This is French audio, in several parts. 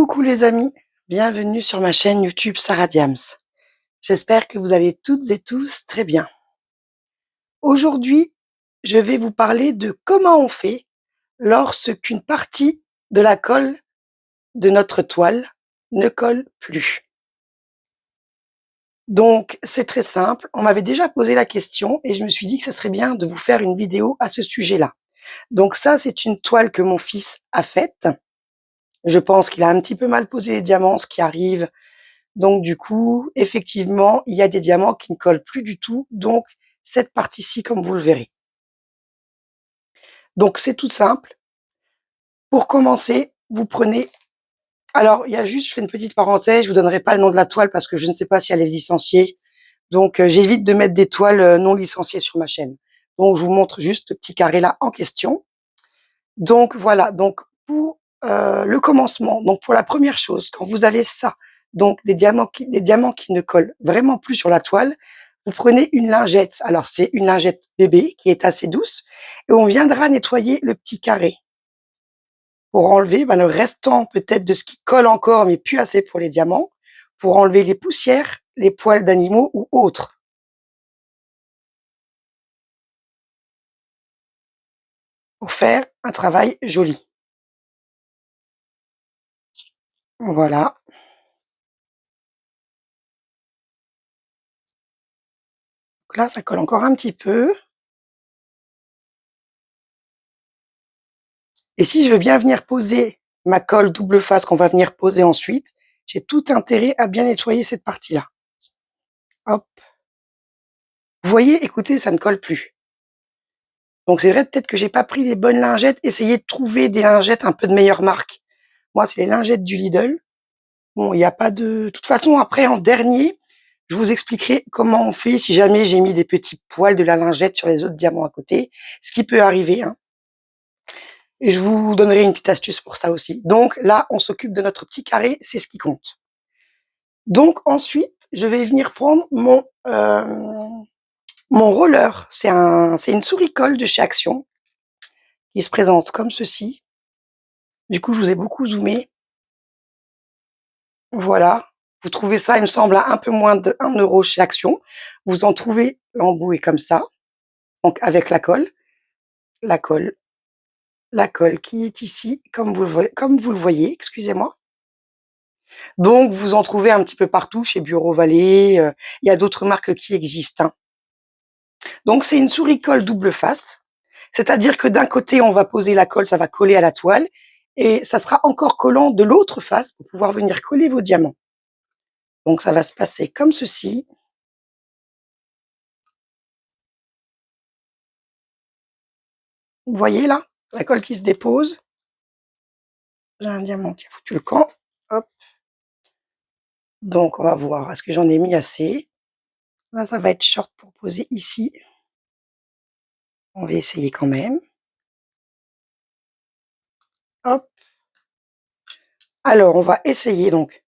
Coucou les amis, bienvenue sur ma chaîne YouTube Sarah Diams. J'espère que vous allez toutes et tous très bien. Aujourd'hui, je vais vous parler de comment on fait lorsqu'une partie de la colle de notre toile ne colle plus. Donc, c'est très simple. On m'avait déjà posé la question et je me suis dit que ça serait bien de vous faire une vidéo à ce sujet-là. Donc ça, c'est une toile que mon fils a faite. Je pense qu'il a un petit peu mal posé les diamants, ce qui arrive. Donc du coup, effectivement, il y a des diamants qui ne collent plus du tout, donc cette partie-ci, comme vous le verrez. Donc c'est tout simple. Pour commencer, vous prenez... Alors, il y a juste, je fais une petite parenthèse, je vous donnerai pas le nom de la toile parce que je ne sais pas si elle est licenciée. Donc j'évite de mettre des toiles non licenciées sur ma chaîne. Donc je vous montre juste le petit carré là en question. Donc voilà, donc pour le commencement, donc pour la première chose, quand vous avez ça, donc des diamants qui ne collent vraiment plus sur la toile, vous prenez une lingette. Alors c'est une lingette bébé qui est assez douce et on viendra nettoyer le petit carré pour enlever le restant peut-être de ce qui colle encore mais plus assez pour les diamants, pour enlever les poussières, les poils d'animaux ou autres. Pour faire un travail joli. Voilà. Donc là, ça colle encore un petit peu. Et si je veux bien venir poser ma colle double face qu'on va venir poser ensuite, j'ai tout intérêt à bien nettoyer cette partie-là. Hop. Vous voyez, écoutez, ça ne colle plus. Donc c'est vrai peut-être que j'ai pas pris les bonnes lingettes. Essayez de trouver des lingettes un peu de meilleure marque. Moi, c'est les lingettes du Lidl. Bon, il n'y a pas de... toute façon, après, en dernier, je vous expliquerai comment on fait si jamais j'ai mis des petits poils de la lingette sur les autres diamants à côté. Ce qui peut arriver, hein. Et je vous donnerai une petite astuce pour ça aussi. Donc là, on s'occupe de notre petit carré, c'est ce qui compte. Donc ensuite, je vais venir prendre mon roller. C'est une souris-colle de chez Action qui se présente comme ceci. Du coup, je vous ai beaucoup zoomé. Voilà. Vous trouvez ça, il me semble, à un peu moins de 1 € chez Action. Vous en trouvez, l'embout est comme ça. Donc avec la colle, la colle qui est ici, comme vous le voyez, excusez-moi. Donc vous en trouvez un petit peu partout chez Bureau Vallée. Il y a d'autres marques qui existent, hein. Donc c'est une souris-colle double face. C'est-à-dire que d'un côté, on va poser la colle, ça va coller à la toile, et ça sera encore collant de l'autre face pour pouvoir venir coller vos diamants. Donc ça va se passer comme ceci. Vous voyez là, la colle qui se dépose. J'ai un diamant qui a foutu le camp. Hop. Donc on va voir, est-ce que j'en ai mis assez? Là, ça va être short pour poser ici. On va essayer quand même. Hop. Alors, on va essayer donc.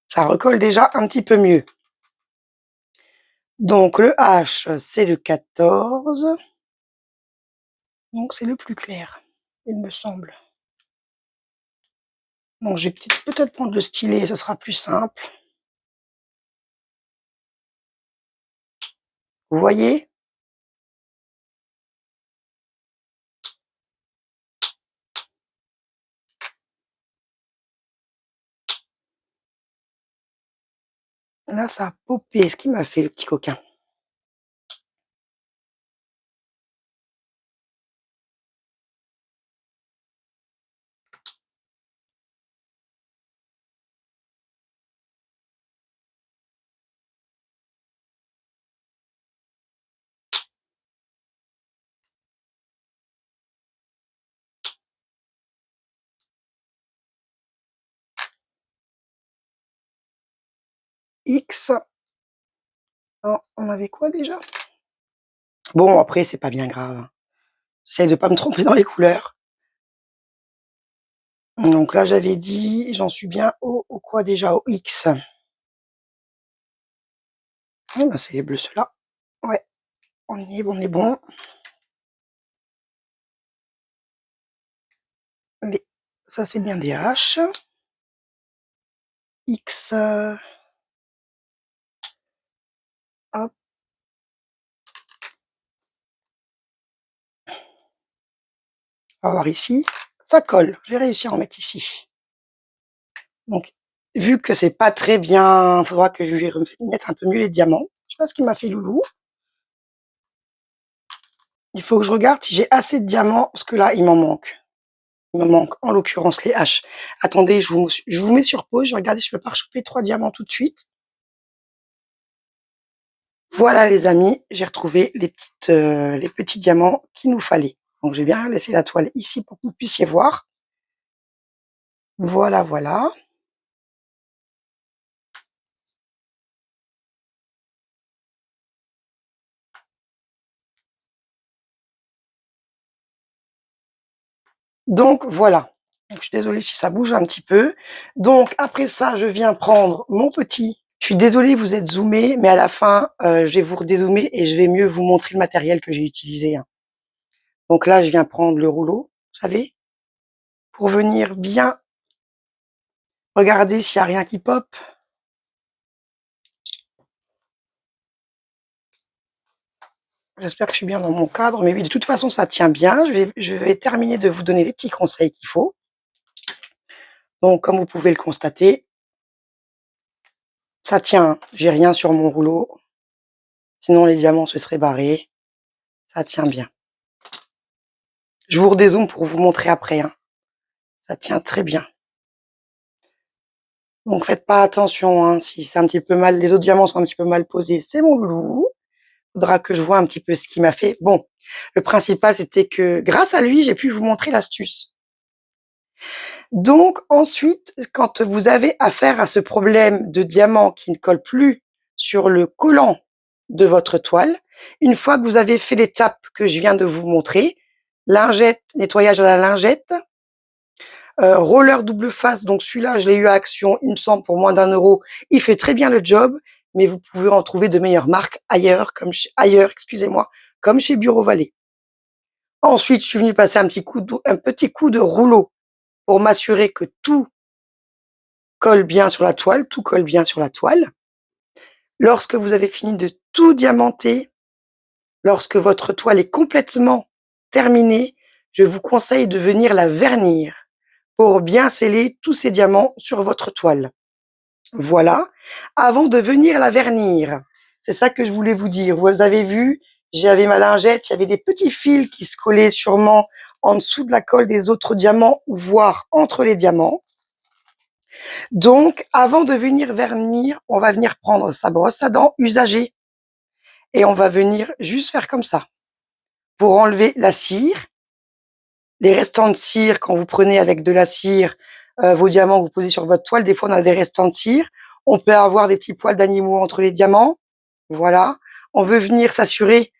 Ça recolle déjà un petit peu mieux. Donc le H, c'est le 14. Donc c'est le plus clair, il me semble. Donc je vais peut-être prendre le stylet, ça sera plus simple. Vous voyez? Là, ça a popé, ce qui m'a fait le petit coquin. X. Oh, on avait quoi déjà? Bon, après, c'est pas bien grave. J'essaie de pas me tromper dans les couleurs. Donc là, j'avais dit, j'en suis bien au quoi déjà? Au X. Ah, ben, c'est les bleus, ceux-là. Ouais, on y est, on est bon. Les Ça, c'est bien des H. X. Hop. On va voir ici. Ça colle. J'ai réussi à en mettre ici. Donc, vu que c'est pas très bien, il faudra que je lui remette un peu mieux les diamants. Je sais pas ce qu'il m'a fait Loulou. Il faut que je regarde si j'ai assez de diamants, parce que là, il m'en manque. Il me manque, en l'occurrence, les H. Attendez, je vous mets sur pause. Je vais regarder si je peux pas choper 3 diamants tout de suite. Voilà, les amis, j'ai retrouvé les petits diamants qu'il nous fallait. Donc, j'ai bien laissé la toile ici pour que vous puissiez voir. Voilà, voilà. Donc, voilà. Donc, je suis désolée si ça bouge un petit peu. Donc, après ça, je viens prendre mon petit. Je suis désolée, vous êtes zoomé, mais à la fin, je vais vous redézoomer et je vais mieux vous montrer le matériel que j'ai utilisé, hein. Donc là, je viens prendre le rouleau, vous savez, pour venir bien regarder s'il n'y a rien qui pop. J'espère que je suis bien dans mon cadre, mais oui, de toute façon, ça tient bien. Je vais terminer de vous donner les petits conseils qu'il faut. Donc, comme vous pouvez le constater, ça tient. J'ai rien sur mon rouleau. Sinon, les diamants se seraient barrés. Ça tient bien. Je vous redézoome pour vous montrer après, hein. Ça tient très bien. Donc, faites pas attention, hein, si c'est un petit peu mal, les autres diamants sont un petit peu mal posés. C'est mon loulou. Faudra que je vois un petit peu ce qu'il m'a fait. Bon, le principal, c'était que grâce à lui, j'ai pu vous montrer l'astuce. Donc ensuite, quand vous avez affaire à ce problème de diamant qui ne colle plus sur le collant de votre toile, une fois que vous avez fait l'étape que je viens de vous montrer, lingette, nettoyage à la lingette, roller double face, donc celui-là, je l'ai eu à Action, il me semble, pour moins d'1 €. Il fait très bien le job, mais vous pouvez en trouver de meilleures marques ailleurs, excusez-moi, comme chez Bureau Vallée. Ensuite, je suis venue passer un petit coup de rouleau pour m'assurer que tout colle bien sur la toile, tout colle bien sur la toile. Lorsque vous avez fini de tout diamanter, lorsque votre toile est complètement terminée, je vous conseille de venir la vernir pour bien sceller tous ces diamants sur votre toile. Voilà. Avant de venir la vernir, c'est ça que je voulais vous dire. Vous avez vu, j'avais ma lingette, il y avait des petits fils qui se collaient sûrement en dessous de la colle des autres diamants, ou voire entre les diamants. Donc, avant de venir vernir, on va venir prendre sa brosse à dents usagée et on va venir juste faire comme ça pour enlever la cire. Les restants de cire, quand vous prenez avec de la cire vos diamants que vous posez sur votre toile, des fois on a des restants de cire. On peut avoir des petits poils d'animaux entre les diamants. Voilà. On veut venir s'assurer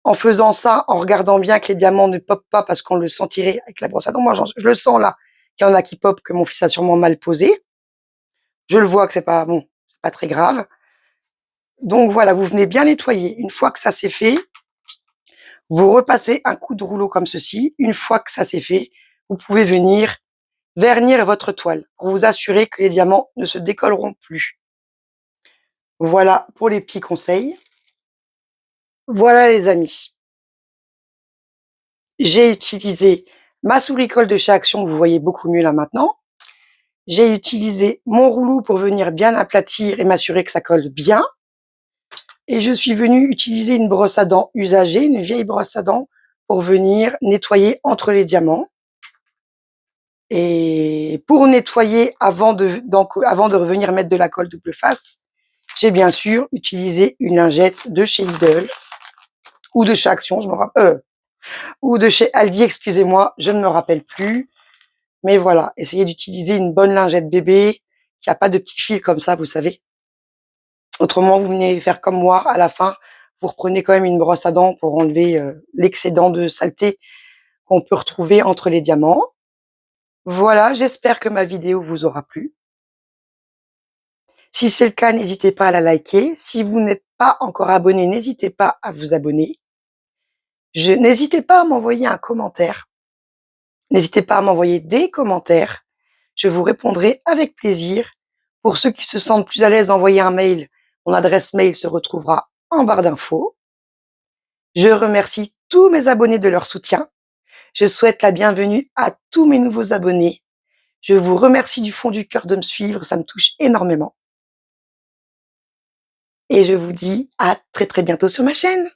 en faisant ça, en regardant bien que les diamants ne popent pas parce qu'on le sentirait avec la brosse à dents. Moi, je le sens là, qu'il y en a qui popent, que mon fils a sûrement mal posé. Je le vois que c'est pas bon, c'est pas très grave. Donc voilà, vous venez bien nettoyer. Une fois que ça c'est fait, vous repassez un coup de rouleau comme ceci. Une fois que ça c'est fait, vous pouvez venir vernir votre toile pour vous assurer que les diamants ne se décolleront plus. Voilà pour les petits conseils. Voilà les amis. J'ai utilisé ma souris colle de chez Action, vous voyez beaucoup mieux là maintenant. J'ai utilisé mon rouleau pour venir bien aplatir et m'assurer que ça colle bien. Et je suis venue utiliser une brosse à dents usagée, une vieille brosse à dents, pour venir nettoyer entre les diamants. Et pour nettoyer avant de revenir mettre de la colle double face, j'ai bien sûr utilisé une lingette de chez Lidl ou de chez Action, je me rappelle, ou de chez Aldi, excusez-moi, je ne me rappelle plus. Mais voilà, essayez d'utiliser une bonne lingette bébé qui a pas de petits fils comme ça, vous savez. Autrement, vous venez faire comme moi à la fin, vous reprenez quand même une brosse à dents pour enlever l'excédent de saleté qu'on peut retrouver entre les diamants. Voilà, j'espère que ma vidéo vous aura plu. Si c'est le cas, n'hésitez pas à la liker. Si vous n'êtes pas encore abonné, n'hésitez pas à vous abonner. N'hésitez pas à m'envoyer un commentaire N'hésitez pas à m'envoyer des commentaires. Je vous répondrai avec plaisir. Pour ceux qui se sentent plus à l'aise d'envoyer un mail, mon adresse mail se retrouvera en barre d'infos. Je remercie tous mes abonnés de leur soutien. Je souhaite la bienvenue à tous mes nouveaux abonnés. Je vous remercie du fond du cœur de me suivre, ça me touche énormément. Et je vous dis à très très bientôt sur ma chaîne.